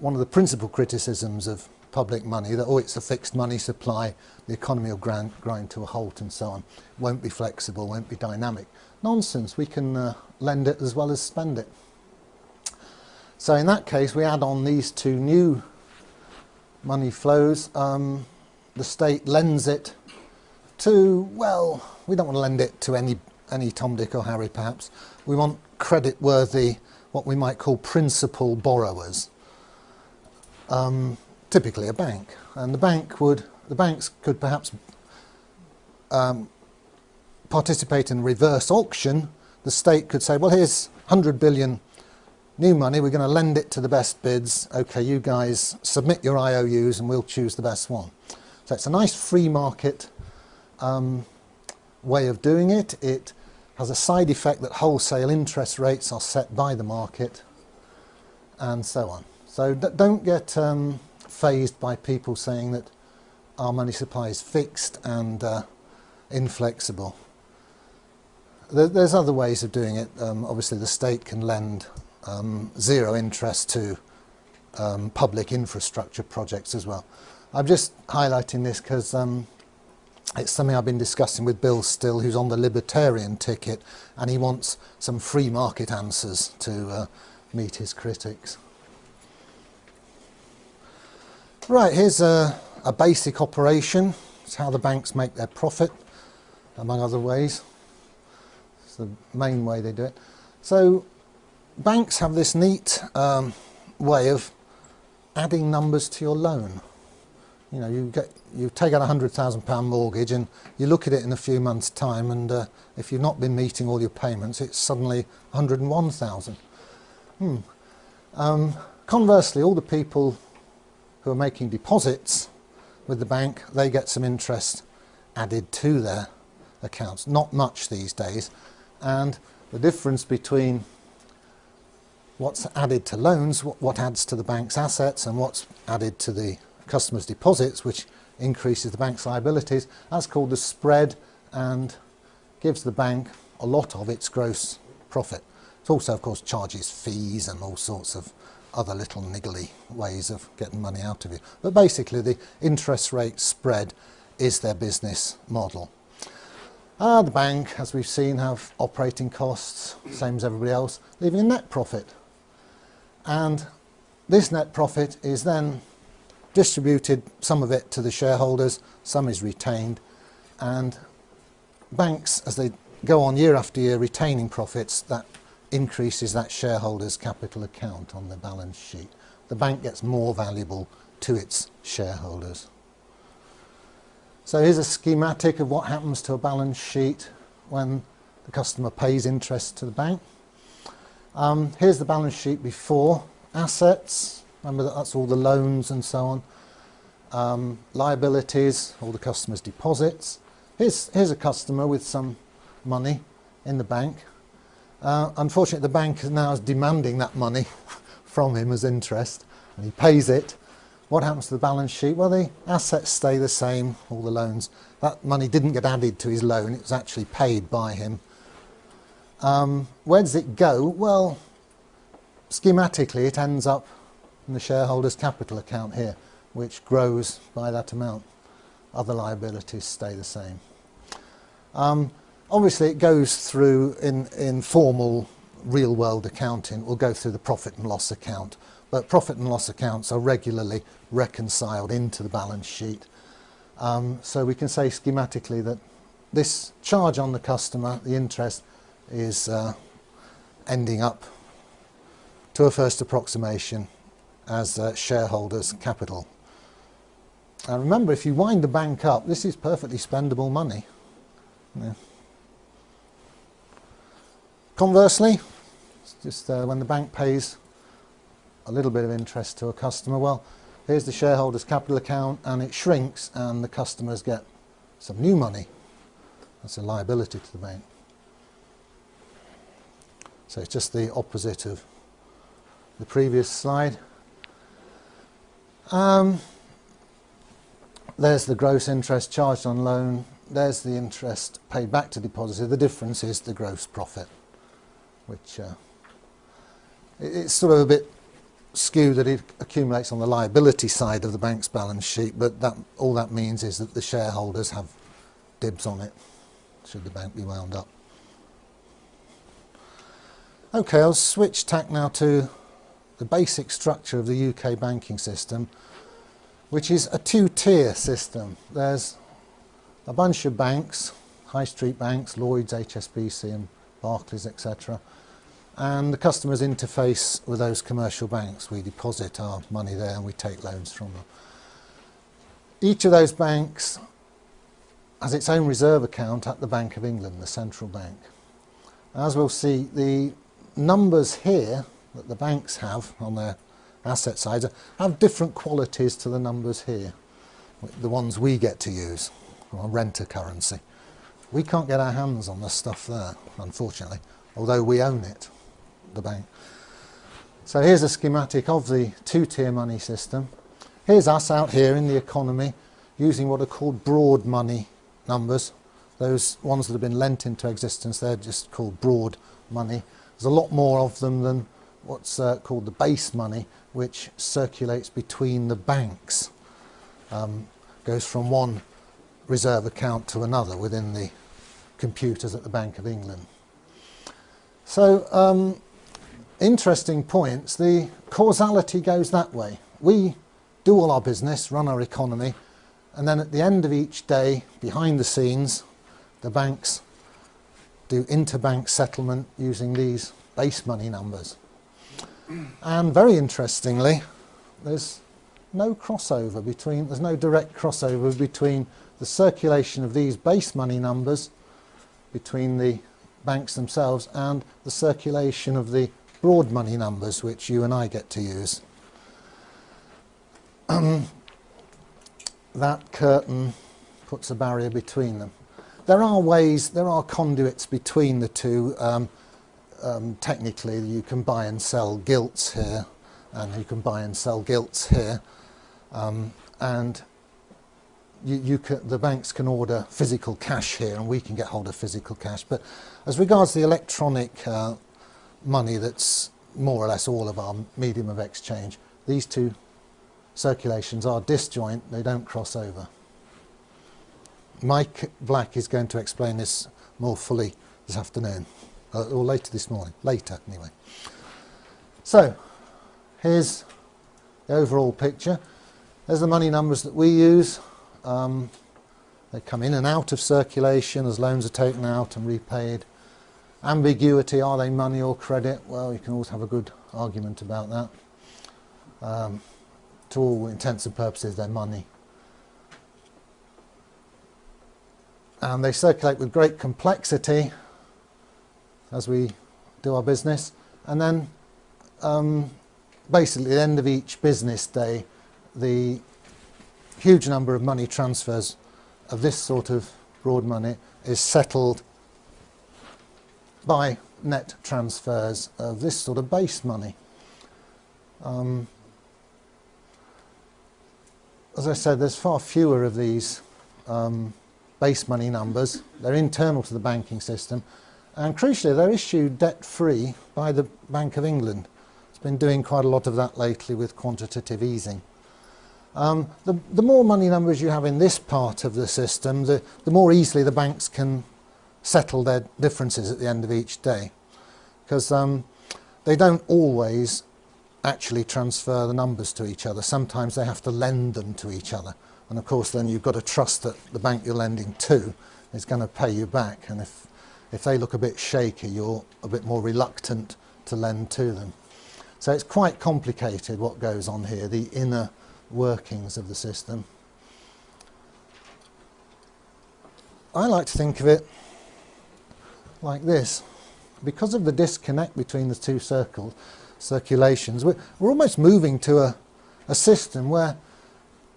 one of the principal criticisms of public money, that, oh, it's a fixed money supply, the economy will grind to a halt and so on, won't be flexible, won't be dynamic. Nonsense, we can lend it as well as spend it. So in that case, we add on these two new money flows. The state lends it to, well, we don't want to lend it to any Tom, Dick or Harry perhaps. We want credit-worthy, what we might call principal borrowers. Typically a bank. And the banks could perhaps participate in reverse auction. The state could say, well, here's 100 billion new money, we're going to lend it to the best bids. Okay, you guys submit your IOUs and we'll choose the best one. So it's a nice free market way of doing it. It has a side effect that wholesale interest rates are set by the market and so on. So don't get fazed by people saying that our money supply is fixed and inflexible. There's other ways of doing it. Obviously the state can lend zero interest to public infrastructure projects as well. I'm just highlighting this because it's something I've been discussing with Bill Still, who's on the libertarian ticket, and he wants some free market answers to meet his critics. Right, here's a basic operation. It's how the banks make their profit, among other ways. It's the main way they do it. So banks have this neat way of adding numbers to your loan. You know, you take out a £100,000 mortgage and you look at it in a few months' time, and if you've not been meeting all your payments, it's suddenly 101,000. Conversely, all the people who are making deposits with the bank, they get some interest added to their accounts. Not much these days, and the difference between what's added to loans, what adds to the bank's assets, and what's added to the customers' deposits, which increases the bank's liabilities, that's called the spread and gives the bank a lot of its gross profit. It also, of course, charges fees and all sorts of other little niggly ways of getting money out of you. But basically the interest rate spread is their business model. The bank, as we've seen, have operating costs, same as everybody else, leaving a net profit. And this net profit is then distributed, some of it to the shareholders, some is retained, and banks, as they go on year after year retaining profits, that increases that shareholders' capital account on the balance sheet. The bank gets more valuable to its shareholders. So here's a schematic of what happens to a balance sheet when the customer pays interest to the bank. Here's the balance sheet before assets. Remember that's all the loans and so on. Liabilities, all the customer's deposits. Here's a customer with some money in the bank. Unfortunately, the bank now is demanding that money from him as interest, and he pays it. What happens to the balance sheet? Well, the assets stay the same, all the loans. That money didn't get added to his loan, it was actually paid by him. Where does it go? Well, schematically, it ends up in the shareholders' capital account here, which grows by that amount. Other liabilities stay the same. Obviously, it goes through, in formal real-world accounting, it will go through the profit and loss account. But profit and loss accounts are regularly reconciled into the balance sheet. So we can say schematically that this charge on the customer, the interest, is ending up, to a first approximation, as shareholders' capital. And remember, if you wind the bank up, this is perfectly spendable money. Yeah. Conversely, it's just when the bank pays a little bit of interest to a customer, well, here's the shareholders' capital account, and it shrinks, and the customers get some new money. That's a liability to the bank. So it's just the opposite of the previous slide. There's the gross interest charged on loan. There's the interest paid back to depositor. The difference is the gross profit, which it's sort of a bit skew that it accumulates on the liability side of the bank's balance sheet, but all that means is that the shareholders have dibs on it, should the bank be wound up. Okay, I'll switch tack now to the basic structure of the UK banking system, which is a two-tier system. There's a bunch of banks, high street banks, Lloyds, HSBC and Barclays, etc. And the customers interface with those commercial banks. We deposit our money there and we take loans from them. Each of those banks has its own reserve account at the Bank of England, the central bank. As we'll see, the numbers here that the banks have on their asset side have different qualities to the numbers here, the ones we get to use, or renter currency. We can't get our hands on the stuff there, unfortunately, although we own it, the bank. So here's a schematic of the two-tier money system. Here's us out here in the economy using what are called broad money numbers. Those ones that have been lent into existence, they're just called broad money. There's a lot more of them than what's called the base money, which circulates between the banks. Goes from one reserve account to another within the computers at the Bank of England. So, interesting points. The causality goes that way. We do all our business, run our economy, and then at the end of each day, behind the scenes, the banks do interbank settlement using these base money numbers. And very interestingly, there's no crossover between, there's no direct crossover between the circulation of these base money numbers between the banks themselves and the circulation of the broad money numbers which you and I get to use. That curtain puts a barrier between them. There are ways, there are conduits between the two. Technically you can buy and sell gilts here, and you can buy and sell gilts here, and the banks can order physical cash here and we can get hold of physical cash. But as regards the electronic money that's more or less all of our medium of exchange, these two circulations are disjoint, they don't cross over. Mike Black is going to explain this more fully this afternoon, or later this morning, later anyway. So here's the overall picture. There's the money numbers that we use. They come in and out of circulation as loans are taken out and repaid. Ambiguity, are they money or credit? Well, you can always have a good argument about that. To all intents and purposes, they're money. And they circulate with great complexity as we do our business. And then basically at the end of each business day, the huge number of money transfers of this sort of broad money is settled by net transfers of this sort of base money. As I said, there's far fewer of these base money numbers. They're internal to the banking system, and crucially they're issued debt-free by the Bank of England. It's been doing quite a lot of that lately with quantitative easing. The more money numbers you have in this part of the system, the more easily the banks can settle their differences at the end of each day, because they don't always actually transfer the numbers to each other. Sometimes they have to lend them to each other, and of course then you've got to trust that the bank you're lending to is going to pay you back, and if they look a bit shaky, you're a bit more reluctant to lend to them. So it's quite complicated what goes on here, the inner workings of the system. I like to think of it like this. Because of the disconnect between the two circulations, we're almost moving to a system where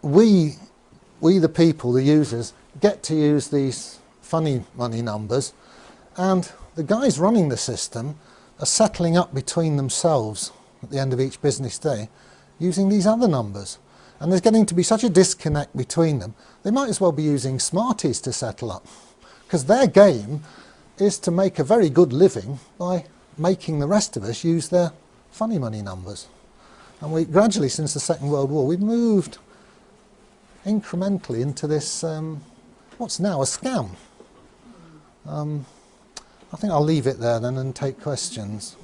we the people, the users, get to use these funny money numbers, and the guys running the system are settling up between themselves at the end of each business day using these other numbers. And there's getting to be such a disconnect between them, they might as well be using Smarties to settle up, because their game is to make a very good living by making the rest of us use their funny money numbers. And we gradually, since the Second World War, we've moved incrementally into this, what's now a scam. I think I'll leave it there then and take questions.